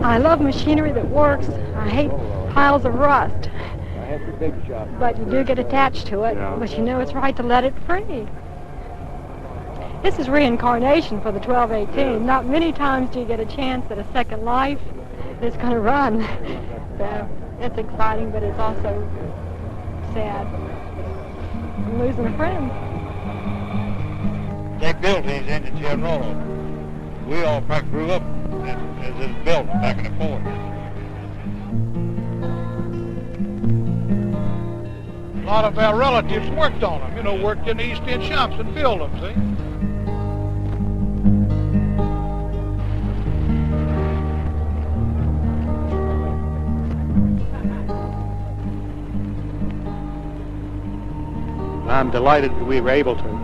I love machinery that works. I hate piles of rust. But you do get attached to it, but you know it's right to let it free. This is reincarnation for the 1218. Not many times do you get a chance at a second life that's going to run. So it's exciting, but it's also sad. I'm losing a friend. They built these engines here in Norfolk. We all practically grew up as it was built back in the 40s. A lot of our relatives worked on them, worked in the East End shops and built them, see? I'm delighted that we were able to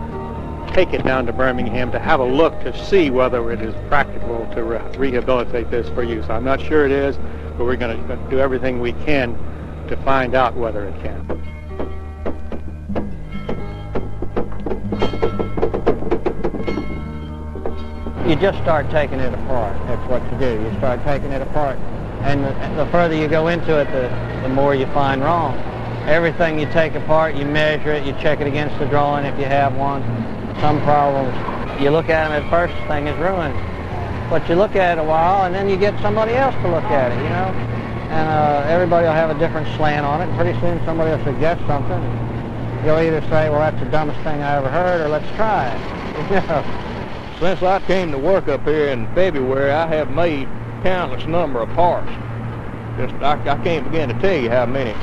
take it down to Birmingham to have a look to see whether it is practical to rehabilitate this for use. I'm not sure it is, but we're going to do everything we can to find out whether it can. You just start taking it apart. That's what you do. You start taking it apart. And the further you go into it, the more you find wrong. Everything you take apart, you measure it, you check it against the drawing if you have one. Some problems, you look at them at first, the thing is ruined. But you look at it a while, and then you get somebody else to look at it, And everybody will have a different slant on it. And pretty soon somebody will suggest something. You'll either say, well, that's the dumbest thing I ever heard, or let's try it. Since I came to work up here in February, I have made countless number of parts. I can't begin to tell you how many,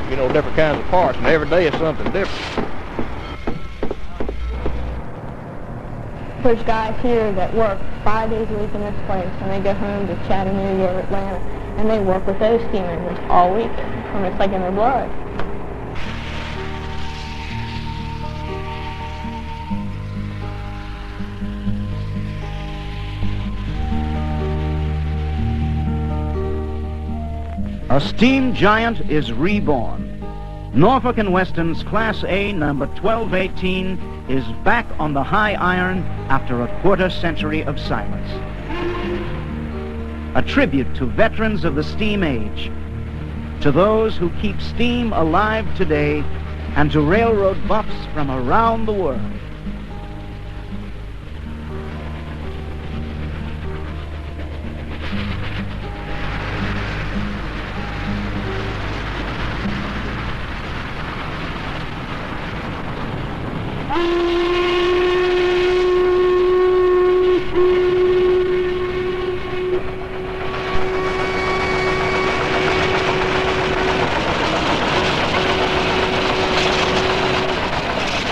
different kinds of parts, and every day is something different. There's guys here that work 5 days a week in this place, and they go home to Chattanooga or Atlanta, and they work with those steam engines all week, and it's like in their blood. A steam giant is reborn. Norfolk & Western's Class A number 1218 is back on the high iron after a quarter-century of silence. A tribute to veterans of the steam age, to those who keep steam alive today, and to railroad buffs from around the world.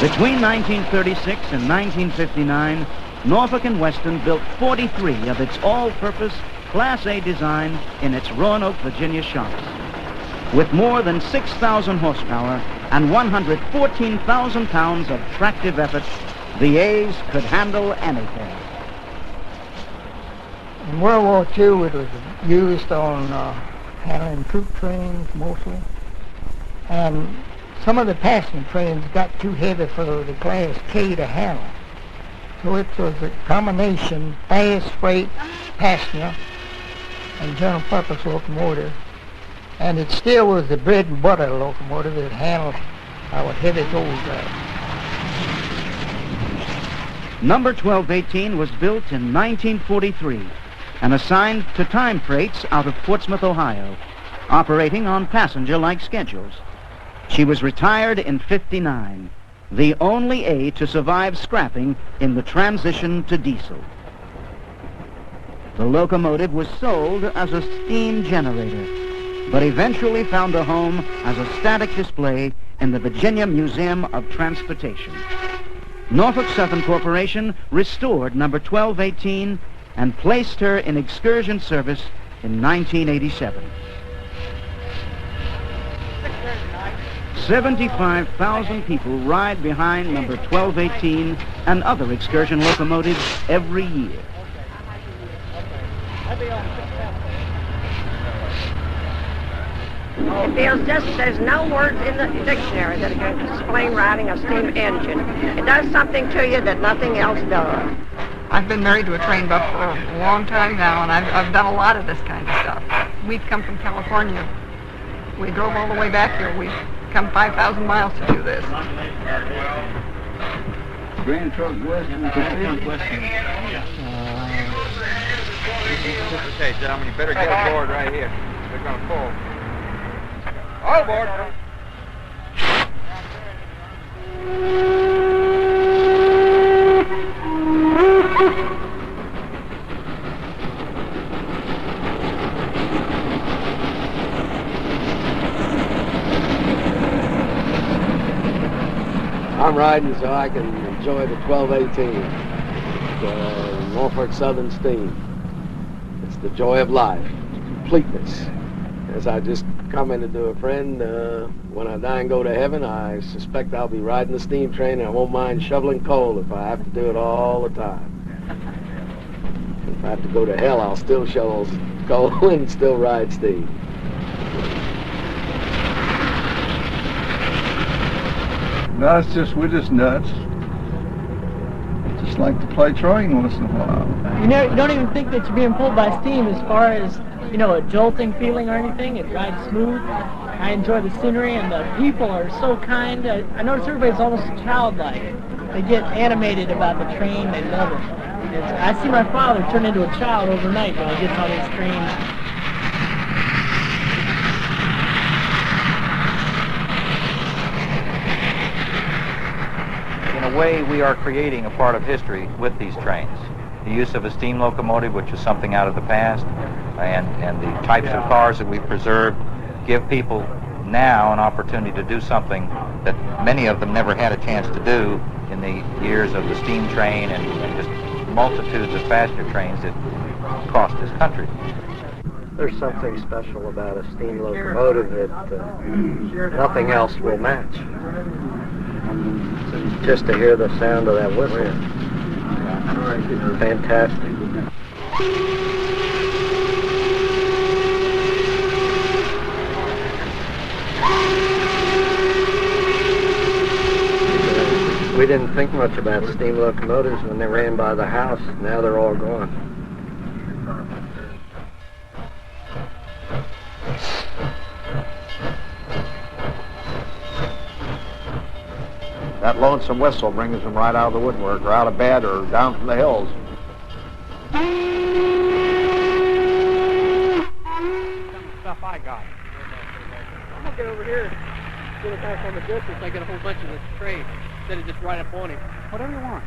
Between 1936 and 1959, Norfolk & Western built 43 of its all-purpose Class A design in its Roanoke, Virginia shops. With more than 6,000 horsepower and 114,000 pounds of tractive effort, the A's could handle anything. In World War II, it was used on handling troop trains mostly. And some of the passenger trains got too heavy for the Class K to handle. So it was a combination fast freight passenger and general purpose locomotive. And it still was the bread and butter locomotive that handled our heavy gold drive. Number 1218 was built in 1943 and assigned to time freights out of Portsmouth, Ohio, operating on passenger-like schedules. She was retired in '59, the only A to survive scrapping in the transition to diesel. The locomotive was sold as a steam generator, but eventually found a home as a static display in the Virginia Museum of Transportation. Norfolk Southern Corporation restored number 1218 and placed her in excursion service in 1987. 75,000 people ride behind number 1218 and other excursion locomotives every year. It feels just there's no words in the dictionary that can explain riding a steam engine. It does something to you that nothing else does. I've been married to a train buff for a long time now, and I've done a lot of this kind of stuff. We've come from California. We drove all the way back here. We've come 5,000 miles to do this. Grand Trunk Western. Okay, gentlemen, you better get aboard right here. They're going to pull. All aboard. I'm riding so I can enjoy the 1218, the Norfolk Southern Steam. It's the joy of life, completeness. As I just commented to a friend, when I die and go to heaven, I suspect I'll be riding the steam train, and I won't mind shoveling coal if I have to do it all the time. If I have to go to hell, I'll still shovel coal and still ride steam. No, it's just, we're just nuts. Just like to play train once in a while. You know, you don't even think that you're being pulled by steam as far as, you know, a jolting feeling or anything. It rides smooth. I enjoy the scenery, and the people are so kind. I notice everybody's almost childlike. They get animated about the train. They love it. I see my father turn into a child overnight when he gets on his train. In a way, we are creating a part of history with these trains. The use of a steam locomotive, which is something out of the past, and the types of cars that we preserve give people now an opportunity to do something that many of them never had a chance to do in the years of the steam train and just multitudes of passenger trains that crossed this country. There's something special about a steam locomotive that nothing else will match. Just to hear the sound of that whistle. Fantastic. We didn't think much about steam locomotives when they ran by the house. Now they're all gone. That lonesome whistle brings them right out of the woodwork, or out of bed, or down from the hills. Stuff I got. I'm gonna get over here, get it back on the distance. I get a whole bunch of this trade instead of just right up on him. Whatever you want.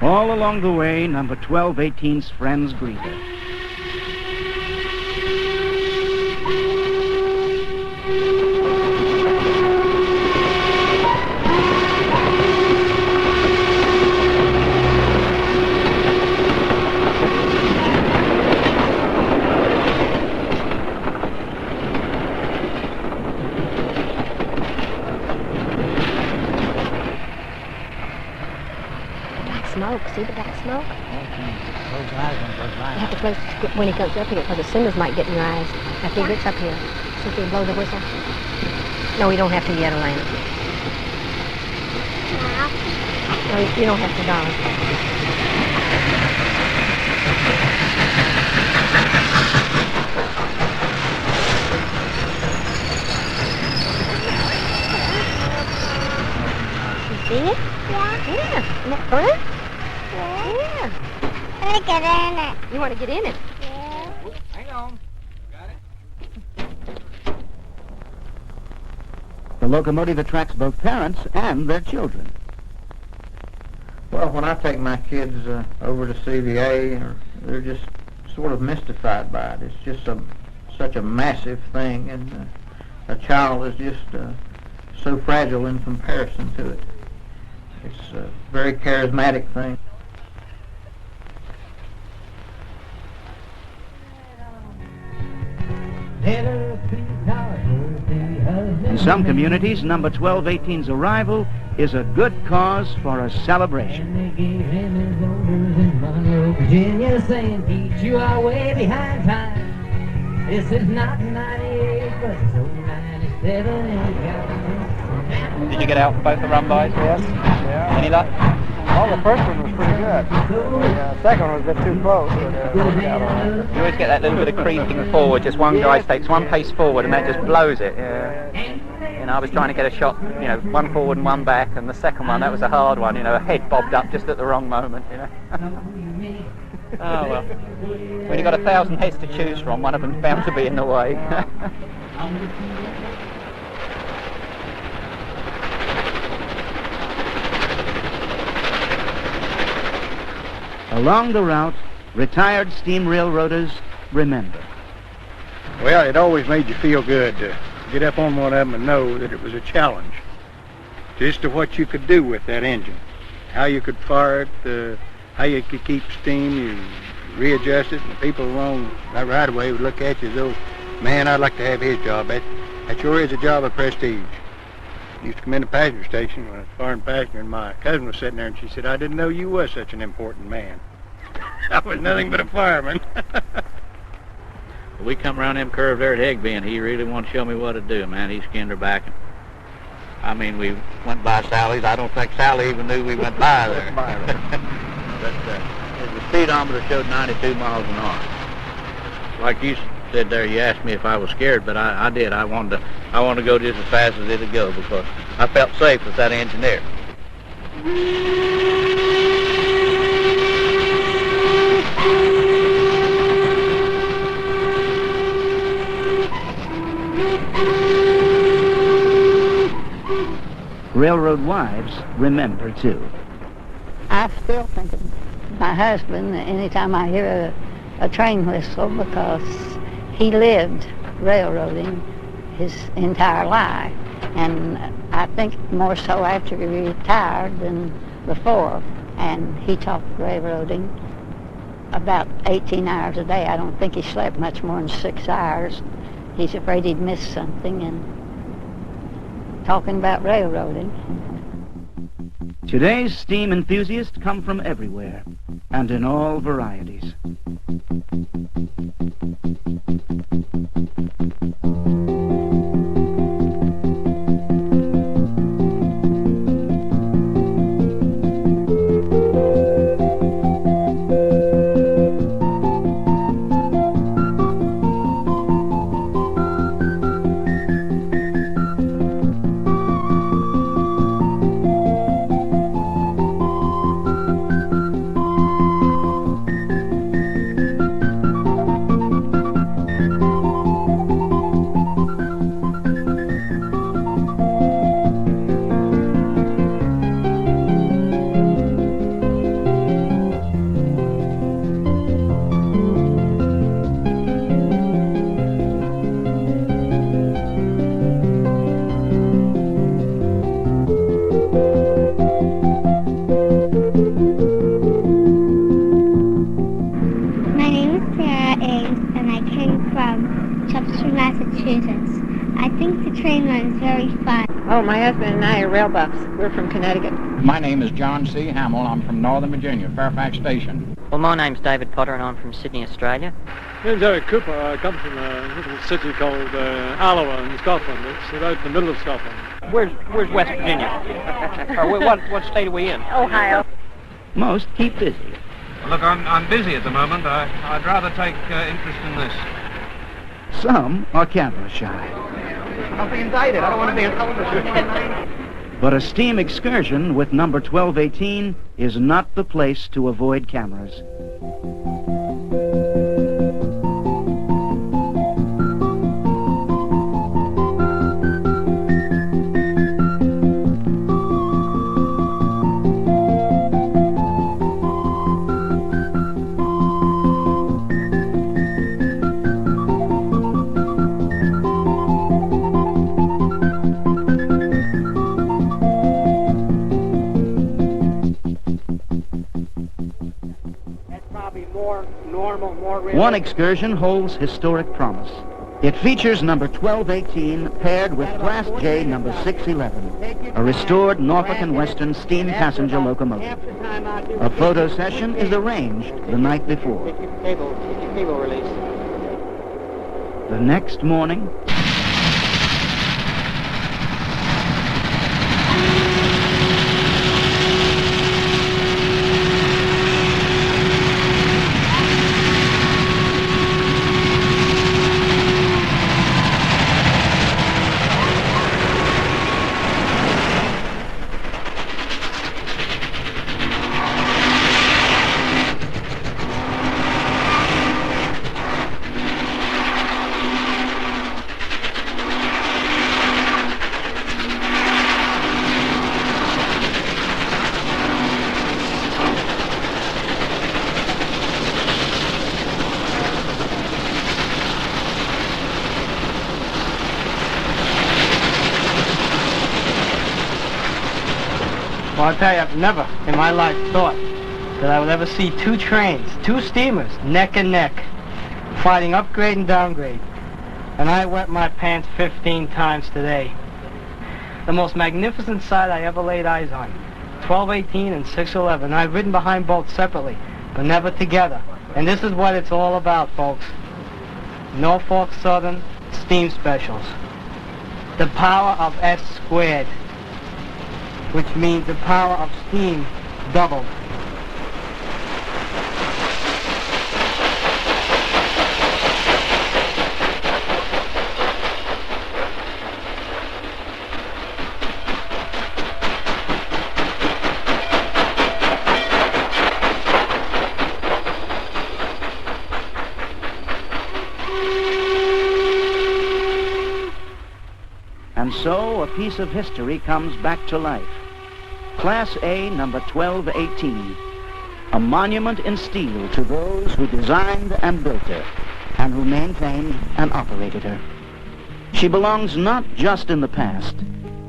All along the way, number 1218's friends greet her. Smoke. See the black smoke? You have to close when he comes up here, because the cinders might get in your eyes after he gets up here. See if you blow the whistle. No, you don't have to yet, Alana. No, you don't have to, darling. You see it? Yeah. Isn't that fun? Yeah. I want to get in it. You want to get in it? Yeah. Hang on. Got it? The locomotive attracts both parents and their children. Well, when I take my kids over to CVA, they're just sort of mystified by it. It's just such a massive thing, and a child is just so fragile in comparison to it. It's a very charismatic thing. In some communities, number 1218's arrival is a good cause for a celebration. Virginia saying, Pete, you are way behind time. This is not 98, but it's 97. Did you get out both the run-bys? Yes. Yeah. Any luck? Well, the first one was pretty good. The second one was a bit too close, but it worked out all right. You always get that little bit of creeping forward. Just one guy takes one pace forward, and that just blows it. Yeah. You know, I was trying to get a shot, you know, one forward and one back, and the second one, that was a hard one. You know, a head bobbed up just at the wrong moment. You know. Oh well. When you've got 1,000 heads to choose from, one of them's bound to be in the way. Along the route, retired steam railroaders remember. Well, it always made you feel good to get up on one of them and know that it was a challenge. Just to what you could do with that engine. How you could fire it, how you could keep steam, you readjust it, and the people along that right away would look at you as though, man, I'd like to have his job. That sure is a job of prestige. Used to come in the passenger station when I was a foreign passenger, and my cousin was sitting there, and she said, I didn't know you was such an important man. I was nothing but a fireman. We come around them curves there at Higby, and he really wanted to show me what to do, man. He skinned her back. I mean, we went by Sally's. I don't think Sally even knew we went by there. But the speedometer showed 92 miles an hour. Like you said there, you asked me if I was scared, but I did. I wanted to go just as fast as it'd go because I felt safe with that engine there. Railroad wives remember too. I still think of my husband anytime I hear a train whistle because he lived railroading his entire life. And I think more so after he retired than before. And he talked railroading about 18 hours a day. I don't think he slept much more than 6 hours. He's afraid he'd miss something and talking about railroading. Today's steam enthusiasts come from everywhere and in all varieties. Oh, my husband and I are rail buffs. We're from Connecticut. My name is John C. Hamill. I'm from Northern Virginia, Fairfax Station. Well, my name's David Potter and I'm from Sydney, Australia. My name's Eric Cooper. I come from a little city called Alloa in Scotland. It's right in the middle of Scotland. Where's West Virginia? Or what state are we in? Ohio. Most keep busy. Look, I'm busy at the moment. I'd rather take interest in this. Some are camera shy. I'll be indicted. I don't want to be in television. But a steam excursion with number 1218 is not the place to avoid cameras. One excursion holds historic promise. It features number 1218 paired with Class J number 611, a restored Norfolk and Western steam passenger locomotive. A photo session is arranged the night before. Cable release. The next morning, Well, I'll tell you, I've never in my life thought that I would ever see two trains, two steamers, neck and neck, fighting upgrade and downgrade. And I wet my pants 15 times today. The most magnificent sight I ever laid eyes on. 1218 and 611. I've ridden behind both separately, but never together. And this is what it's all about, folks. Norfolk Southern steam specials. The power of S squared, which means the power of steam doubled. And so a piece of history comes back to life. Class A, number 1218, a monument in steel to those who designed and built her, and who maintained and operated her. She belongs not just in the past,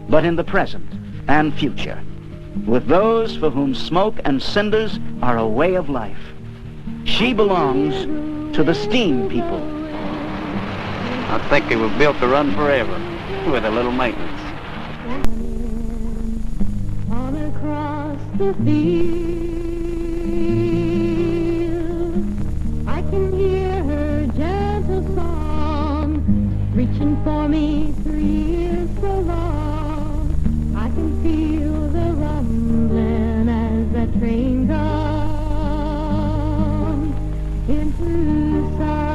but in the present and future, with those for whom smoke and cinders are a way of life. She belongs to the steam people. I think it was built to run forever, with a little maintenance. On across the field, I can hear her gentle song, reaching for me 3 years so long. I can feel the rumbling as that train comes into sight.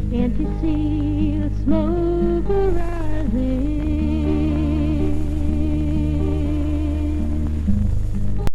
Can't you see the smoke?